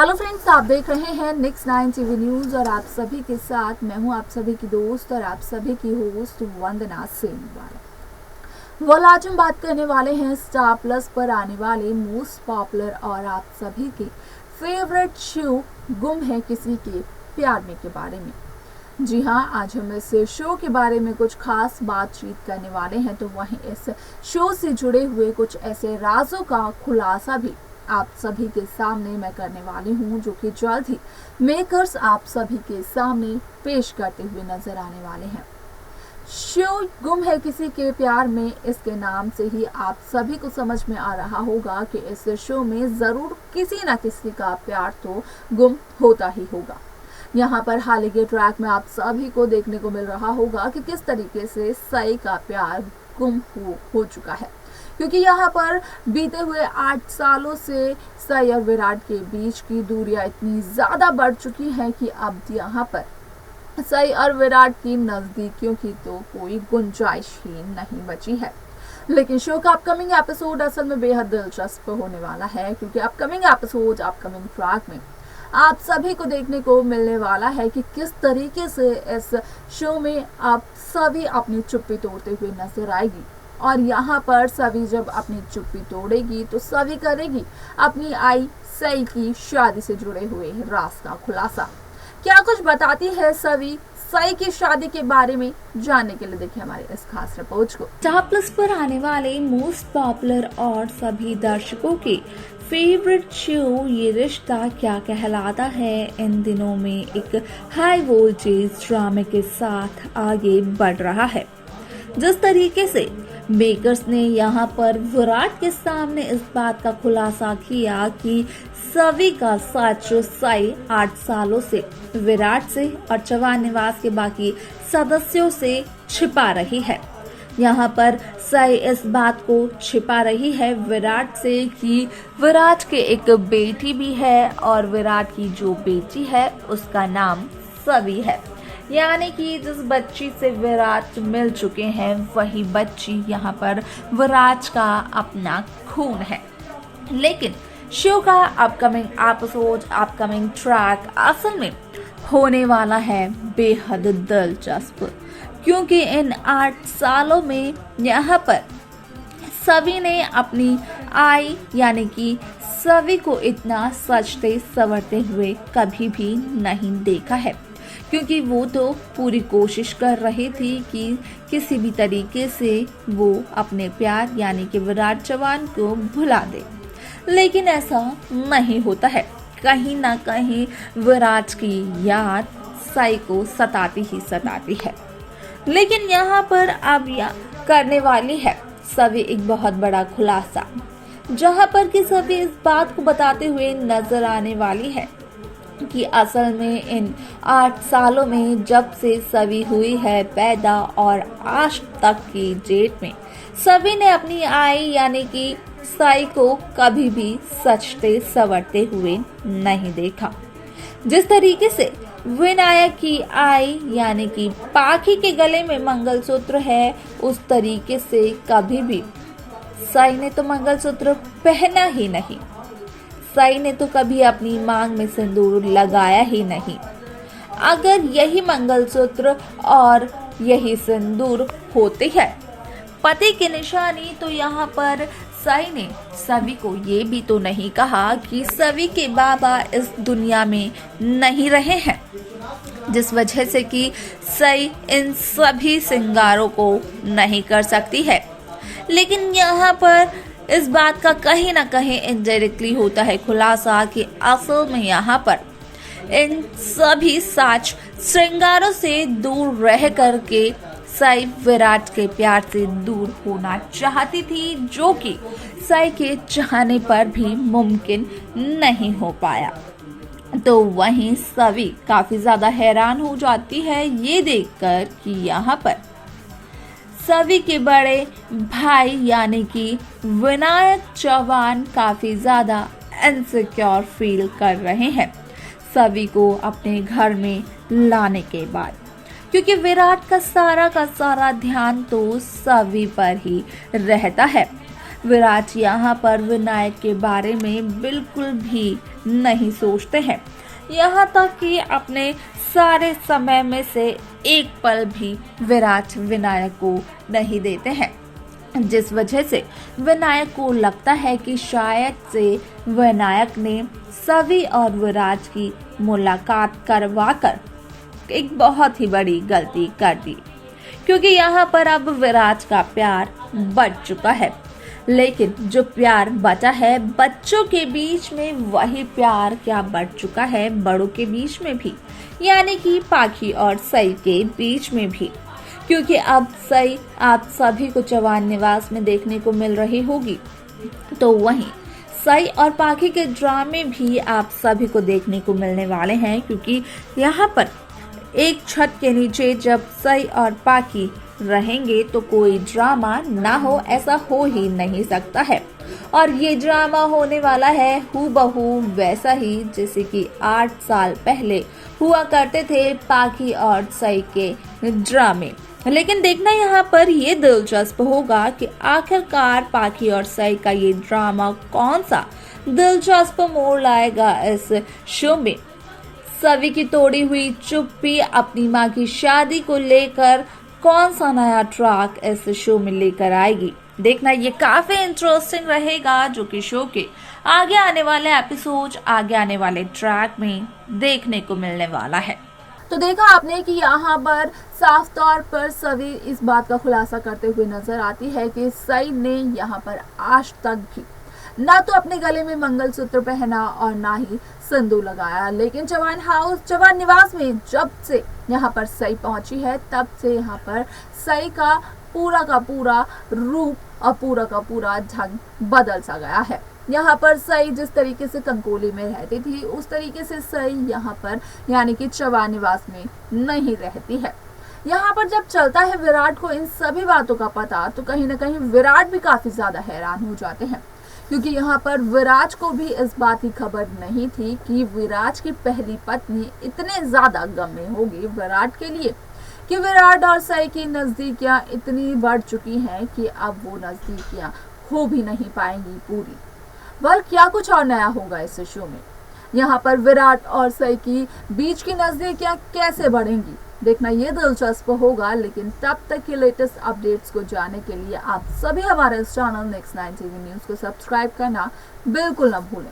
Hello friends, आप देख रहे हैं नेक्स्ट 9 टीवी न्यूज और आप सभी के साथ मैं हूं आप सभी की दोस्त और आप सभी की होस्ट वंदना सेनवाल। वेल, आज हम बात करने वाले हैं स्टार प्लस पर आने वाले मोस्ट पॉपुलर और आप सभी के फेवरेट शो गुम है किसी के प्यार में के बारे में। जी हाँ, आज हम इस शो के बारे में कुछ खास बातचीत करने वाले हैं, तो वहीं इस शो से जुड़े हुए कुछ ऐसे राजों का खुलासा भी आप सभी के सामने मैं करने वाली हूँ, जो कि जल्द ही मेकर्स आप सभी के सामने पेश करते हुए नजर आने वाले हैं। शो गुम है किसी के प्यार में, इसके नाम से ही आप सभी को समझ में आ रहा होगा कि इस शो में जरूर किसी न किसी का प्यार तो गुम होता ही होगा। यहाँ पर हाल ही के ट्रैक में आप सभी को देखने को मिल रहा होगा कि किस तरीके से सई का प्यार गुम हो चुका है, क्योंकि यहाँ पर बीते हुए 8 सालों से सई और विराट के बीच की दूरियां इतनी ज्यादा बढ़ चुकी हैं कि अब यहाँ पर सई और विराट की नजदीकियों की तो कोई गुंजाइश ही नहीं बची है। लेकिन शो का अपकमिंग एपिसोड असल में बेहद दिलचस्प होने वाला है, क्योंकि अपकमिंग एपिसोड अपकमिंग ट्रैक में आप सभी को देखने को मिलने वाला है कि किस तरीके से इस शो में आप सभी अपनी चुप्पी तोड़ते हुए नजर आएगी। और यहाँ पर सभी जब अपनी चुप्पी तोड़ेगी तो सभी करेगी अपनी आई सई की शादी से जुड़े हुए राज का खुलासा। क्या कुछ बताती है सभी सई की शादी के बारे में, जानने के लिए देखिए हमारे इस खास रिपोर्ट को। स्टार प्लस पर आने वाले मोस्ट पॉपुलर और सभी दर्शकों के फेवरेट शो ये रिश्ता क्या कहलाता है इन दिनों में एक हाई वोल्टेज ड्रामे के साथ आगे बढ़ रहा है। जिस तरीके से मेकर्स ने यहाँ पर विराट के सामने इस बात का खुलासा किया कि सभी का सच सई 8 सालों से विराट से और चौहान निवास के बाकी सदस्यों से छिपा रही है। यहाँ पर सई इस बात को छिपा रही है विराट से कि विराट के एक बेटी भी है और विराट की जो बेटी है उसका नाम सवी है। यानी कि जिस बच्ची से विराट मिल चुके हैं वही बच्ची यहाँ पर विराट का अपना खून है। लेकिन शो का अपकमिंग एपिसोड अपकमिंग ट्रैक असल में होने वाला है बेहद दिलचस्प, क्योंकि इन 8 सालों में यहाँ पर सभी ने अपनी आई यानी कि सभी को इतना सजते संवरते हुए कभी भी नहीं देखा है, क्योंकि वो तो पूरी कोशिश कर रही थी कि किसी भी तरीके से वो अपने प्यार यानी कि विराट चौहान को भुला दे। लेकिन ऐसा नहीं होता है, कहीं ना कहीं विराट की याद सई को सताती ही सताती है। लेकिन यहाँ पर अब करने वाली है सभी एक बहुत बड़ा खुलासा, जहाँ पर कि सभी इस बात को बताते हुए नजर आने वाली है कि असल में इन 8 सालों में जब से सभी हुई है पैदा और आज तक की डेट में सभी ने अपनी आई यानी कि सई को कभी भी सजते संवरते हुए नहीं देखा। जिस तरीके से विनायक की आई यानी कि पाखी के गले में मंगलसूत्र है, उस तरीके से कभी भी सई ने तो मंगलसूत्र पहना ही नहीं। सई ने तो कभी अपनी मांग में सिंदूर लगाया ही नहीं। अगर यही मंगलसूत्र और यही सिंदूर होते हैं पति की निशानी, तो यहाँ पर सई ने सभी को ये भी तो नहीं कहा कि सभी के बाबा इस दुनिया में नहीं रहे हैं, जिस वजह से कि सई इन सभी श्रृंगारों को नहीं कर सकती है। लेकिन यहाँ पर इस बात का कहीं ना कहीं इनडायरेक्टली होता है खुलासा कि असल में यहाँ पर इन सभी साज श्रृंगारों से दूर रह करके सई विराट के प्यार से दूर होना चाहती थी, जो कि सई के चाहने पर भी मुमकिन नहीं हो पाया। तो वहीं सभी काफी ज्यादा हैरान हो जाती है ये देखकर कि यहाँ पर सभी के बड़े भाई यानी कि विनायक चौहान काफी ज्यादा इनसिक्योर फील कर रहे हैं सभी को अपने घर में लाने के बाद, क्योंकि विराट का सारा ध्यान तो सभी पर ही रहता है। विराट यहाँ पर विनायक के बारे में बिल्कुल भी नहीं सोचते हैं, यहाँ तक कि अपने सारे समय में से एक पल भी विराट विनायक को नहीं देते हैं, जिस वजह से विनायक को लगता है कि शायद से विनायक ने सभी और विराट की मुलाकात करवाकर एक बहुत ही बड़ी गलती कर दी, क्योंकि यहाँ पर अब विराट का प्यार बढ़ चुका है। लेकिन जो प्यार बचा है बच्चों के बीच में, वही प्यार क्या बढ़ चुका है बड़ों के बीच में भी, यानी कि पाखी और सई के बीच में भी, क्योंकि अब सई आप सभी को चौहान निवास में देखने को मिल रही होगी, तो वहीं सई और पाखी के ड्रामे भी आप सभी को देखने को मिलने वाले हैं, क्योंकि यहाँ पर एक छत के नीचे जब सई और पाखी रहेंगे तो कोई ड्रामा ना हो, ऐसा हो ही नहीं सकता है। और ये ड्रामा होने वाला है हूबहू वैसा ही जैसे कि 8 साल पहले हुआ करते थे पाखी और सई के ड्रामे। लेकिन देखना यहाँ पर ये दिलचस्प होगा कि आखिरकार पाखी और सई का ये ड्रामा कौन सा दिलचस्प मोड़ लाएगा इस शो में। सभी की तोड़ी हुई चुप्पी अपनी माँ की शादी को लेकर कौन सा नया ट्रैक इस शो में लेकर आएगी, देखना ये काफी इंटरेस्टिंग रहेगा, जो कि शो के आगे आने वाले एपिसोड, आगे आने वाले ट्रैक में देखने को मिलने वाला है। तो देखा आपने कि यहाँ पर साफ तौर पर सभी इस बात का खुलासा करते हुए नजर आती है कि सई ने यहाँ पर आज तक भी ना तो अपने गले में मंगलसूत्र पहना और ना ही सिंदूर लगाया, लेकिन चौहान निवास में जब से यहाँ पर सई पहुंची है तब से यहाँ पर सई का पूरा रूप और पूरा का पूरा ढंग बदल सा गया है। यहाँ पर सई जिस तरीके से कंकोली में रहती थी उस तरीके से सई यहाँ पर यानी कि चौहान निवास में नहीं रहती है। यहाँ पर जब चलता है विराट को इन सभी बातों का पता, तो कहीं ना कहीं विराट भी काफी ज्यादा हैरान हो जाते हैं, क्योंकि यहाँ पर विराट को भी इस बात की खबर नहीं थी कि विराट की पहली पत्नी इतने ज्यादा गम में होगी विराट के लिए, कि विराट और सई की नजदीकियां इतनी बढ़ चुकी हैं कि अब वो नजदीकियां हो भी नहीं पाएंगी पूरी। वह क्या कुछ और नया होगा इस शो में, यहाँ पर विराट और सई की बीच की नजदीकियां कैसे बढ़ेंगी, देखना ये दिलचस्प होगा। लेकिन तब तक के लेटेस्ट अपडेट्स को जानने के लिए आप सभी हमारे इस चैनल नेक्स्ट 9 टीवी न्यूज को सब्सक्राइब करना बिल्कुल न भूलें।